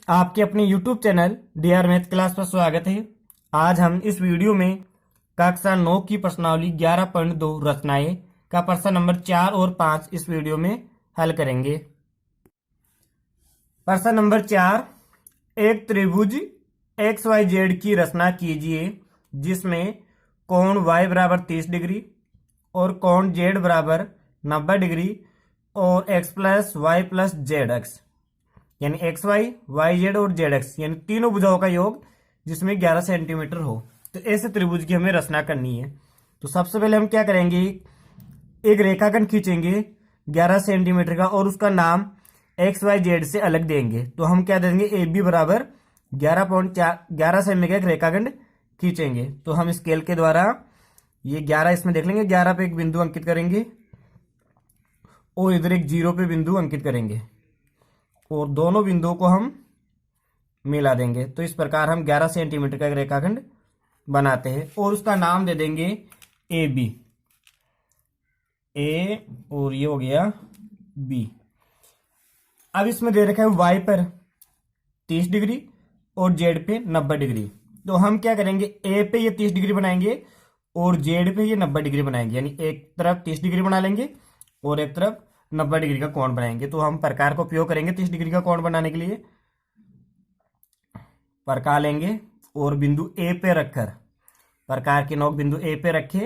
आपके अपने YouTube channel DR math class पर स्वागत है। आज हम इस वीडियो में कक्षा 9 की प्रश्नावली 11.2 रचनाएं का प्रश्न नंबर 4 और 5 इस वीडियो में हल करेंगे। प्रश्न नंबर 4, एक त्रिभुज एक्स वाई जेड की रचना कीजिए जिसमें कोण y बराबर 30 डिग्री और कोण z बराबर 90 डिग्री और x plus y plus z x यानी एक्स वाई वाई जेड और जेड एक्स यानी तीनों भुजाओं का योग जिसमें 11 सेंटीमीटर हो। तो ऐसे त्रिभुज की हमें रचना करनी है। तो सबसे पहले हम क्या करेंगे, एक रेखाखंड खींचेंगे 11 सेंटीमीटर का और उसका नाम एक्स वाई जेड से अलग देंगे। तो हम क्या देंगे, ए बी बराबर 11 सेमी का एक रेखाखंड खींचेंगे। तो हम स्केल के द्वारा ये 11 इसमें देख लेंगे, 11 पे एक बिंदु अंकित करेंगे और इधर एक 0 पे बिंदु अंकित करेंगे और दोनों बिंदुओं को हम मिला देंगे। तो इस प्रकार हम 11 सेंटीमीटर का एक रेखाखंड बनाते हैं और उसका नाम दे देंगे ए बी, ए और ये हो गया बी। अब इसमें दे रखा है वाई पर 30 डिग्री और जेड पे 90 डिग्री। तो हम क्या करेंगे, ए पे ये 30 डिग्री बनाएंगे और जेड पे ये 90 डिग्री बनाएंगे, यानी एक तरफ 30 डिग्री बना लेंगे और एक तरफ 90 डिग्री का कोण बनाएंगे। तो हम प्रकार का उपयोग करेंगे 30 डिग्री का कोण बनाने के लिए। प्रकार लेंगे और बिंदु ए पे रखकर प्रकार की नोक बिंदु ए पे रखे,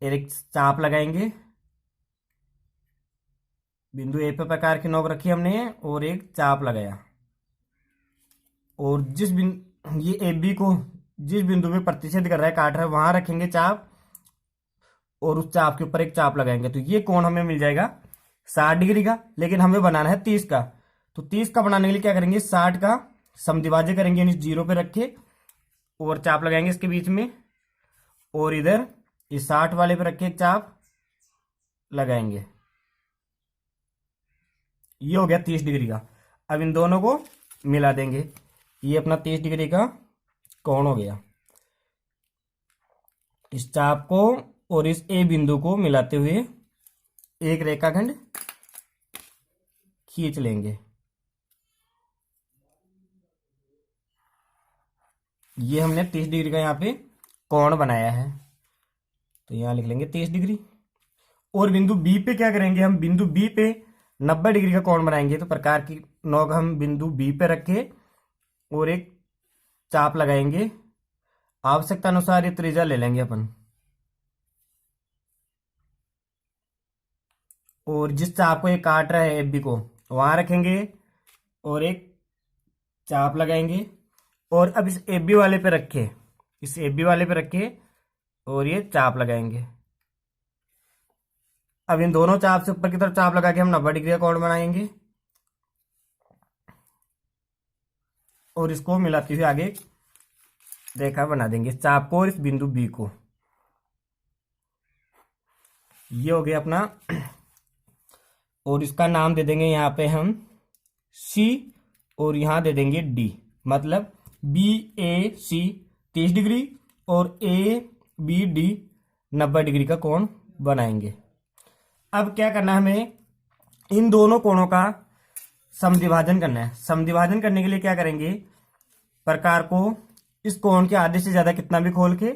एक चाप लगाएंगे। बिंदु ए पे प्रकार की नोक रखी हमने और एक चाप लगाया और जिस बिंदु ये ए बी को जिस बिंदु पे प्रतिच्छेद कर रहा है, काट रहा है, वहां रखेंगे चाप और उस चाप के ऊपर एक चाप लगाएंगे। तो ये कोण हमें मिल जाएगा 60 डिग्री का, लेकिन हमें बनाना है 30 का। तो 30 का बनाने के लिए क्या करेंगे, 60 का समद्विभाज्य करेंगे, यानी 0 पे रखे और चाप लगाएंगे इसके बीच में और इधर इस 60 वाले पे रखे एक चाप लगाएंगे। ये हो गया 30 डिग्री का। अब इन दोनों को मिला देंगे, ये अपना 30 डिग्री का कोण हो गया। इस चाप को और इस ए बिंदु को मिलाते हुए एक रेखाखंड खींच लेंगे। ये हमने 30 डिग्री का यहाँ पे कोण बनाया है, तो यहाँ लिख लेंगे 30 डिग्री। और बिंदु बी पे क्या करेंगे, हम बिंदु बी पे 90 डिग्री का कोण बनाएंगे। तो प्रकार की नोक हम बिंदु बी पे रखे और एक चाप लगाएंगे। आवश्यकता अनुसार ये त्रिज्या ले लेंगे अपन और जिस चाप को ये काट रहा है ए बी को वहां रखेंगे और एक चाप लगाएंगे और अब इस ए बी वाले पे रखे, इस ए बी वाले पे रखे और ये चाप लगाएंगे। अब इन दोनों चाप से ऊपर की तरफ चाप लगा के हम 90 डिग्री का कोण बनाएंगे और इसको मिलाते हुए आगे रेखा बना देंगे इस चाप को और इस बिंदु बी को। ये हो गया अपना, और इसका नाम दे देंगे यहाँ पे हम सी और यहाँ दे देंगे डी, मतलब बी ए सी 30 डिग्री और ए बी डी 90 डिग्री का कोण बनाएंगे। अब क्या करना है, हमें इन दोनों कोणों का समद्विभाजन करना है। समद्विभाजन करने के लिए क्या करेंगे, प्रकार को इस कोण के आधे से ज्यादा कितना भी खोल के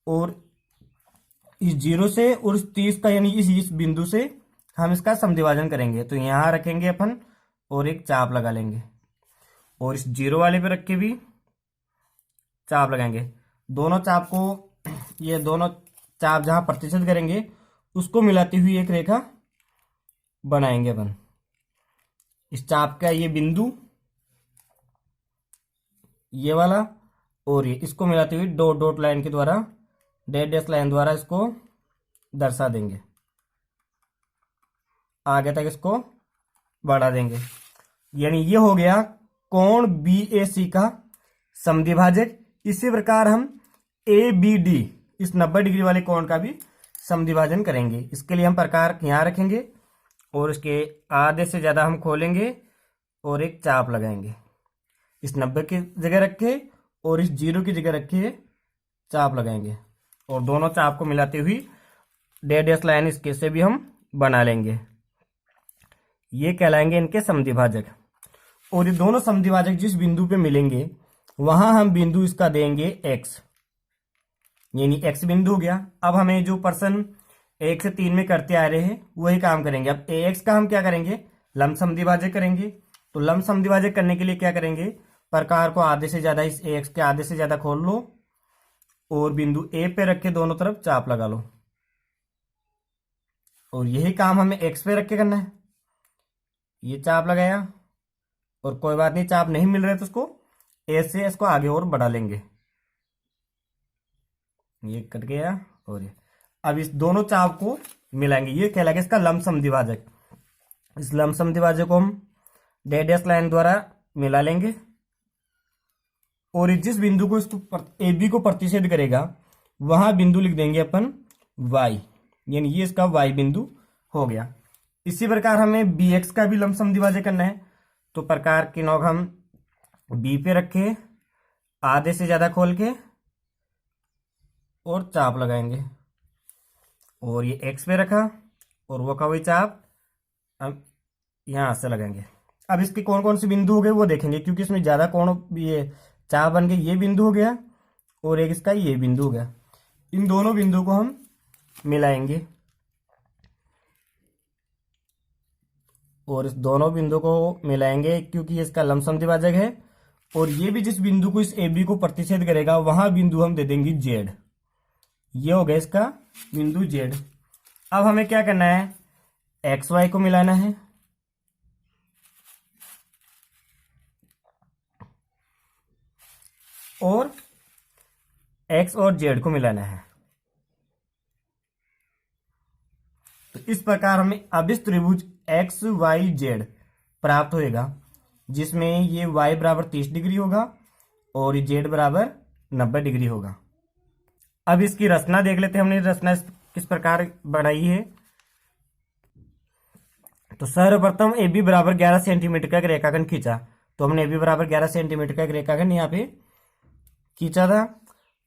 और इस 0 से और इस 30 का यानी इस बिंदु से हम इसका समद्विभाजन करेंगे। तो यहां रखेंगे अपन और एक चाप लगा लेंगे और इस 0 वाले पे रख के भी चाप लगाएंगे। दोनों चाप को, ये दोनों चाप जहां प्रतिच्छेद करेंगे उसको मिलाती हुई एक रेखा बनाएंगे अपन। इस चाप का ये बिंदु, ये वाला और ये, इसको मिलाती हुई डॉट डॉट लाइन के द्वारा, डैश डैश लाइन द्वारा इसको दर्शा देंगे, आगे तक इसको बढ़ा देंगे। यानी ये हो गया कोण बी ए सी का समद्विभाजक। इसी प्रकार हम ए बी डी इस 90 डिग्री वाले कोण का भी समद्विभाजन करेंगे। इसके लिए हम प्रकार यहां रखेंगे और इसके आधे से ज्यादा हम खोलेंगे और एक चाप लगाएंगे। इस 90 की जगह रखे और इस 0 की जगह रखे चाप लगाएंगे और दोनों चाप को मिलाते हुए डैश डैश लाइन इसके से भी हम बना लेंगे। ये कहलाएंगे इनके समद्विभाजक। और ये दोनों समद्विभाजक जिस बिंदु पे मिलेंगे वहां हम बिंदु इसका देंगे x, यानी x बिंदु हो गया। अब हमें जो प्रश्न 1 से 3 में करते आ रहे हैं वही काम करेंगे। अब ax का हम क्या करेंगे, लंब समद्विभाजक करेंगे। तो लंब समद्विभाजक करने के लिए क्या करेंगे, प्रकार को आधे से ज्यादा, इस ax के आधे से ज्यादा खोल लो और बिंदु a पे रख के दोनों तरफ चाप लगा लो। और यही काम हमें x पे रख के करना है। ये चाप लगाया और कोई बात नहीं, चाप नहीं मिल रहे तो उसको a से इसको आगे और बढ़ा लेंगे। ये कट गया और ये, अब इस दोनों चाप को मिलाएंगे, ये कहलाएगा इसका लंब समद्विभाजक। इस लंब समद्विभाजक को हम डैश लाइन द्वारा मिला लेंगे और जिस बिंदु को इसको ए बी को प्रतिच्छेद करेगा वहां बिंदु लिख देंगे अपन y, यानी ये इसका y बिंदु हो गया। इसी प्रकार हमें bx का भी लंब समद्विभाजक करना है। तो प्रकार की नोक हम b पे रखे, आधे से ज्यादा खोल के और चाप लगाएंगे और ये x पे रखा और वो का वही चाप अब यहां से लगाएंगे। अब इसके कौन कौन से बिंदु हो गए वो देखेंगे, क्योंकि इसमें ज्यादा कोण, ये चाप बन गए, ये बिंदु हो गया और एक इसका ये बिंदु हो गया। इन दोनों बिंदु को हम मिलाएंगे और इस दोनों बिंदु को मिलाएंगे क्योंकि इसका लंब समद्विभाजक है। और ये भी जिस बिंदु को इस ए बी को प्रतिच्छेद करेगा वहां बिंदु हम दे देंगे जेड। ये हो गया इसका बिंदु जेड। अब हमें क्या करना है, एक्स वाई को मिलाना है और एक्स और जेड को मिलाना है। तो इस प्रकार हमें अब इस त्रिभुज एक्स वाई जेड प्राप्त होएगा, जिसमें ये y बराबर 30 डिग्री होगा और ये z बराबर 90 डिग्री होगा। अब इसकी रचना देख लेते हैं, हमने रचना किस प्रकार बनाई है। तो सर्वप्रथम ए बी बराबर 11 सेंटीमीटर का एक रेखाखंड खींचा। तो हमने ए बी बराबर 11 सेंटीमीटर का एक रेखाखंड यहाँ पे खींचा था।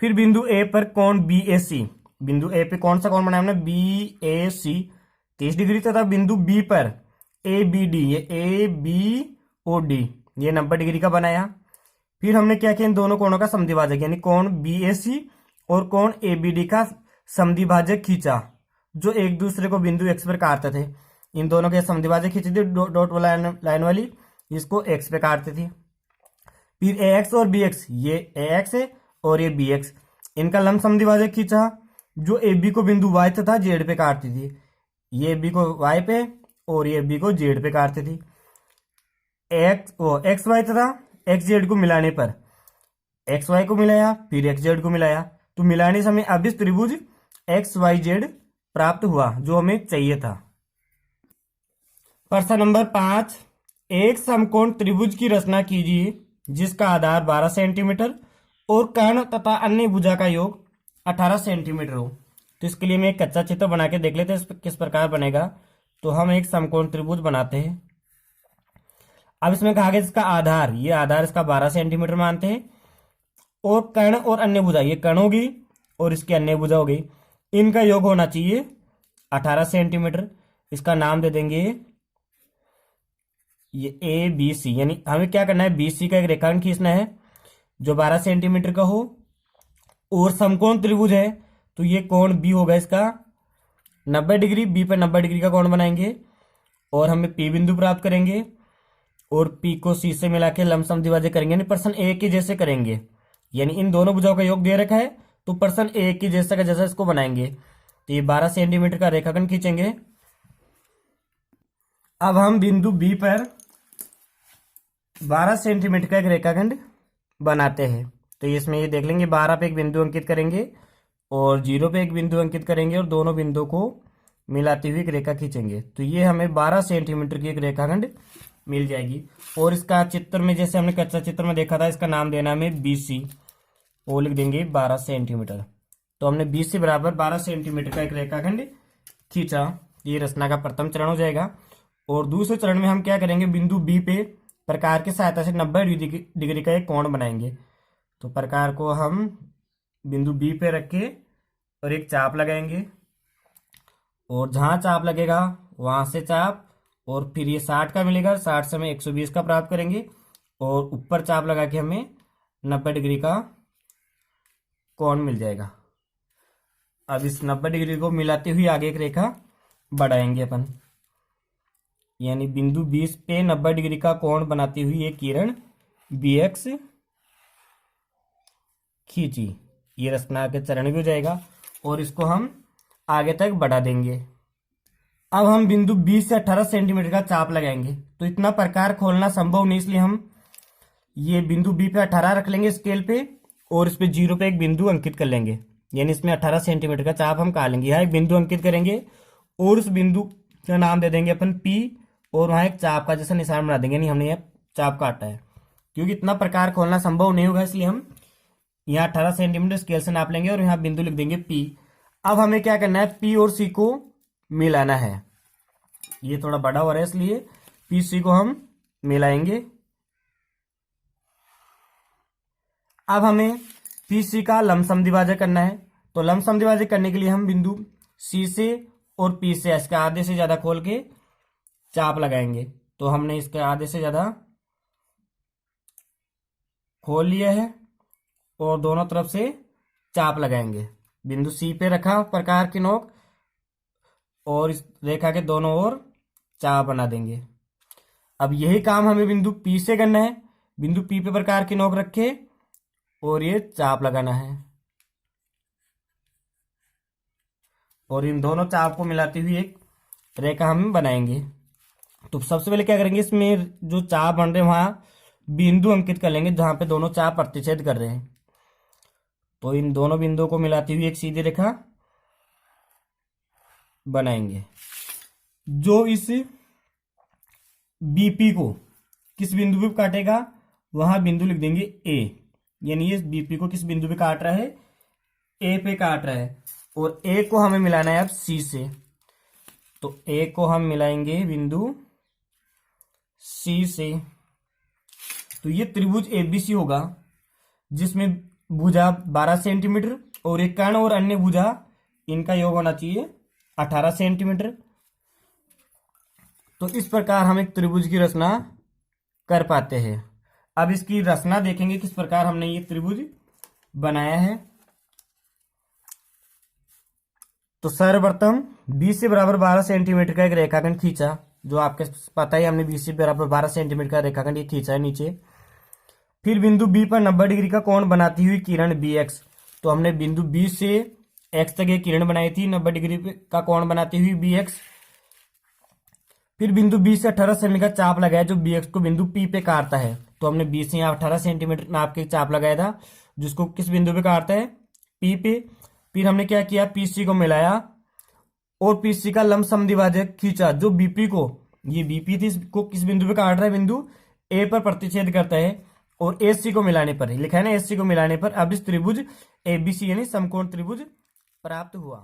फिर बिंदु ए पर कोण बी ए सी, बिंदु ए पे कौन सा कोण बनाया हमने, बी ए सी 30 डिग्री तथा बिंदु बी पर ए बी डी, ये ए बी ओ डी ये 90 डिग्री का बनाया। फिर हमने क्या किया, इन दोनों कोणों का समद्विभाजक यानी कोण बी ए सी और कोण ए बी डी का समद्विभाजक खींचा, जो एक दूसरे को बिंदु एक्स पर काटते थे। इन दोनों के समद्विभाजक खींची थी डॉट लाइन वाली, जिसको एक्स पे काटते थे। फिर ए एक्स और बी एक्स, ये ए एक्स है और ये बी एक्स, इनका लंब समद्विभाजक खींचा, जो ए बी को बिंदु वाई तथा जेड पे काटती थी। ये बी को वाई पे और ये बी को जेड पे काटती थी। एक्स वाई तथा एक्स जेड को मिलाने पर एक्स वाई को मिलाया, फिर एक्स जेड को मिलाया, तो मिलाने से हमें अब इस त्रिभुज एक्स वाई जेड प्राप्त हुआ जो हमें चाहिए था। प्रश्न नंबर 5, एक समकोण त्रिभुज की रचना कीजिए जिसका आधार 12 सेंटीमीटर और कर्ण तथा अन्य भुजा का योग 18 सेंटीमीटर हो। तो इसके लिए मैं एक कच्चा चित्र बना के देख लेते हैं किस प्रकार बनेगा। तो हम एक समकोण त्रिभुज बनाते हैं। अब इसमें कहा गया इसका आधार, ये आधार इसका 12 सेंटीमीटर मानते हैं और कर्ण और अन्य भुजा, ये कर्ण होगी और इसकी अन्य भुजा होगी, इनका योग होना चाहिए 18 सेंटीमीटर। इसका नाम दे देंगे ये ए बी सी, यानी हमें क्या करना है, बी सी का एक रेखाखंड खींचना है जो 12 सेंटीमीटर का हो और समकोण त्रिभुज है। तो ये कोण बी होगा इसका 90 डिग्री, बी पर 90 डिग्री का कोण बनाएंगे और हमें पी बिंदु प्राप्त करेंगे और पी को सी से मिला के लंब समद्विभाजक करेंगे, यानी प्रश्न ए के जैसे करेंगे। यानी इन दोनों भुजाओं का योग दे रखा है तो प्रश्न ए के जैसा का जैसा इसको बनाएंगे। तो ये 12 सेंटीमीटर का रेखाखंड खींचेंगे। अब हम बिंदु बी पर 12 सेंटीमीटर का एक रेखाखंड बनाते हैं। तो इसमें ये देख लेंगे, 12 पे एक बिंदु अंकित करेंगे और 0 पे एक बिंदु अंकित करेंगे और दोनों बिंदु को मिलाती हुई एक रेखा खींचेंगे। तो ये हमें 12 सेंटीमीटर की एक रेखाखंड मिल जाएगी। और इसका चित्र में जैसे हमने कच्चा चित्र में देखा था, इसका नाम देना हमें बी सी, वो लिख देंगे 12 सेंटीमीटर। तो हमने बी सी बराबर 12 सेंटीमीटर का एक रेखाखंड खींचा। ये रचना का प्रथम चरण हो जाएगा। और दूसरे चरण में हम क्या करेंगे, बिंदु बी पे प्रकार की सहायता से 90 डिग्री का एक कोण बनाएंगे। तो प्रकार को हम बिंदु बी पे रख के और एक चाप लगाएंगे और जहां चाप लगेगा वहां से चाप और फिर ये 60 का मिलेगा, 60 से हमें 120 का प्राप्त करेंगे और ऊपर चाप लगा के हमें 90 डिग्री का कोण मिल जाएगा। अब इस 90 डिग्री को मिलाते हुए आगे एक रेखा बढ़ाएंगे अपन, यानी बिंदु 20 पे 90 डिग्री का कोण बनाती हुई ये किरण BX खींची। ये रचना के चरण भी हो जाएगा और इसको हम आगे तक बढ़ा देंगे। अब हम बिंदु 20 से 18 सेंटीमीटर का चाप लगाएंगे। तो इतना प्रकार खोलना संभव नहीं, इसलिए हम ये बिंदु B पे 18 रख लेंगे स्केल पे और इस पे 0 पे एक बिंदु अंकित कर लेंगे, यानी इसमें 18 सेंटीमीटर का चाप हम काट लेंगे। यहाँ एक बिंदु अंकित करेंगे और उस बिंदु का नाम दे देंगे अपन P और वहाँ एक चाप का जैसा निशान बना देंगे, यानी हमने यहाँ चाप काटा है। क्योंकि इतना प्रकार खोलना संभव नहीं होगा, इसलिए हम यहाँ 18 सेंटीमीटर स्केल से नाप लेंगे और यहाँ बिंदु लिख देंगे P। अब हमें क्या करना है, P और C को मिलाना है। ये थोड़ा बड़ा हो रहा है इसलिए PC को हम मिलाएंगे। अब हमें PC का लमसम द्विभाजक करना है। तो लमसम द्विभाजक करने के लिए हम बिंदु C से और P से इसके आधे से ज्यादा खोल के चाप लगाएंगे। तो हमने इसके आधे से ज्यादा खोल लिया है और दोनों तरफ से चाप लगाएंगे। बिंदु C पे रखा प्रकार की नोक और इस रेखा के दोनों ओर चाप बना देंगे। अब यही काम हमें बिंदु P से करना है। बिंदु P पे प्रकार की नोक रखे और ये चाप लगाना है और इन दोनों चाप को मिलाती हुई एक रेखा हम बनाएंगे। तो सबसे पहले क्या करेंगे, इसमें जो चाप बन रहे हैं वहां बिंदु अंकित कर लेंगे जहां पे दोनों चाप प्रतिच्छेद कर रहे हैं। तो इन दोनों बिंदुओं को मिलाती हुई एक सीधी रेखा बनाएंगे जो इस BP को किस बिंदु पे काटेगा, वहां बिंदु लिख देंगे A, यानी ये BP को किस बिंदु पे काट रहा है, A पे काट रहा है। और A को हमें मिलाना है अब C से। तो A को हम मिलाएंगे बिंदु C से। तो ये त्रिभुज ABC होगा जिसमें भुजा 12 सेंटीमीटर और एक कर्ण और अन्य भुजा इनका योग होना चाहिए 18 सेंटीमीटर। तो इस प्रकार हम एक त्रिभुज की रचना कर पाते हैं। अब इसकी रचना देखेंगे किस प्रकार हमने ये त्रिभुज बनाया है। तो सर्वप्रथम 20 से बराबर 12 सेंटीमीटर का एक रेखाखंड खींचा, जो आपके पता ही हमने 20 से बराबर 12 सेंटीमीटर का रेखाखंड ये खींचा है नीचे। फिर बिंदु B पर 90 डिग्री का कोण बनाती हुई किरण BX। तो हमने बिंदु B से X तक एक किरण बनाई थी 90 डिग्री का कोण बनाती हुई BX। फिर बिंदु B से 18 सेंटीमीटर का चाप लगाया जो BX को बिंदु P पे काटता है। तो हमने B से यहाँ 18 सेंटीमीटर नाप के चाप लगाया था जिसको किस बिंदु पे काटता है, P पे। फिर हमने क्या किया, PC को मिलाया और PC का लमसम द्विभाजक खींचा जो BP को, ये BP थी, इसको किस बिंदु पे काट रहा है, बिंदु A पर प्रतिच्छेद करता है। और AC को मिलाने पर, लिखा है ना AC को मिलाने पर अब इस त्रिभुज ABC यानी समकोण त्रिभुज प्राप्त हुआ।